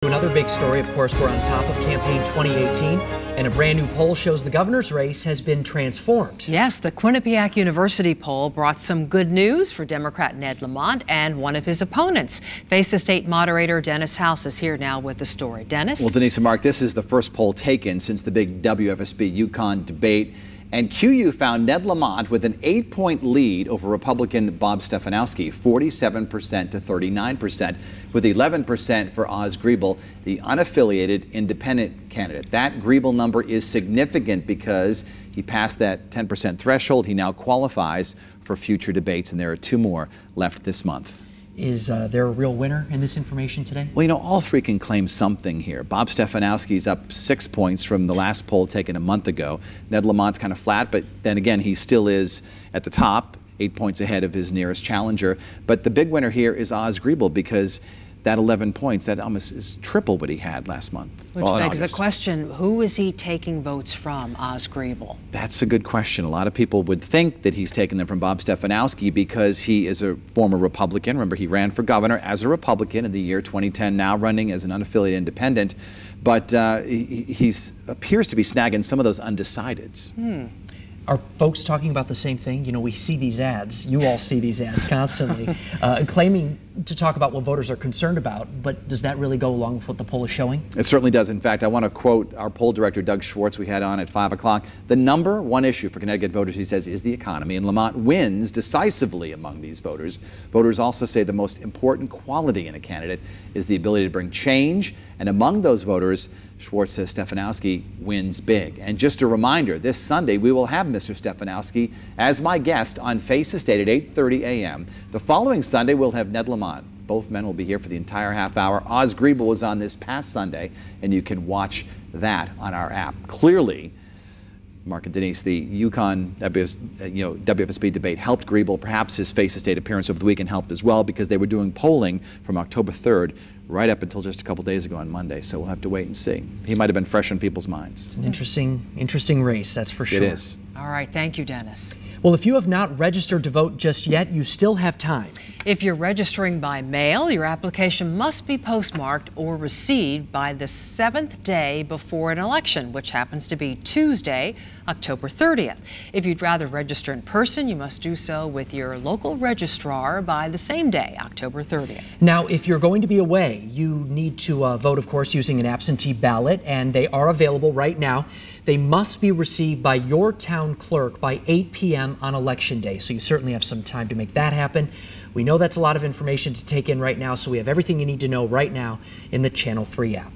Another big story, of course, we're on top of campaign 2018, and a brand new poll shows the governor's race has been transformed. Yes, the Quinnipiac University poll brought some good news for Democrat Ned Lamont and one of his opponents. Face the State moderator Dennis House is here now with the story. Dennis? Well, Denise and Mark, this is the first poll taken since the big WFSB UConn debate. And QU found Ned Lamont with an 8-point lead over Republican Bob Stefanowski, 47% to 39%, with 11% for Oz Griebel, the unaffiliated independent candidate. That Griebel number is significant because he passed that 10% threshold. He now qualifies for future debates, and there are two more left this month. Is there a real winner in this information today? Well, you know, all three can claim something here. Bob Stefanowski's up 6 points from the last poll taken a month ago. Ned Lamont's kind of flat, but then again, he still is at the top, 8 points ahead of his nearest challenger. But the big winner here is Oz Griebel, because that 11 points, that almost is triple what he had last month. Which begs the question, who is he taking votes from, Oz Griebel? That's a good question. A lot of people would think that he's taking them from Bob Stefanowski because he is a former Republican. Remember, he ran for governor as a Republican in the year 2010, now running as an unaffiliated independent. But he appears to be snagging some of those undecideds. Are folks talking about the same thing? You know, we see these ads, you all see these ads constantly, claiming to talk about what voters are concerned about, but does that really go along with what the poll is showing? It certainly does. In fact, I want to quote our poll director, Doug Schwartz, we had on at 5 o'clock. The number one issue for Connecticut voters, he says, is the economy, and Lamont wins decisively among these voters. Voters also say the most important quality in a candidate is the ability to bring change, and among those voters, Schwartz says Stefanowski wins big. And just a reminder, this Sunday we will have Mr. Stefanowski as my guest on Face the State at 8:30 a.m. The following Sunday we'll have Ned Lamont. Both men will be here for the entire half hour. Oz Griebel was on this past Sunday, and you can watch that on our app. Clearly, Mark and Denise, the UConn WFSB debate helped Griebel. Perhaps his Face the State appearance over the weekend helped as well, because they were doing polling from October 3rd right up until just a couple days ago on Monday. So we'll have to wait and see. He might have been fresh on people's minds. It's an interesting race, that's for sure. It is. All right, thank you, Dennis. Well, if you have not registered to vote just yet, you still have time. If you're registering by mail, your application must be postmarked or received by the 7th day before an election, which happens to be Tuesday, October 30th. If you'd rather register in person, you must do so with your local registrar by the same day, October 30th. Now, if you're going to be away, you need to vote, of course, using an absentee ballot, and they are available right now. They must be received by your town clerk by 8 p.m. on Election Day, so you certainly have some time to make that happen. We know that's a lot of information to take in right now, so we have everything you need to know right now in the Channel 3 app.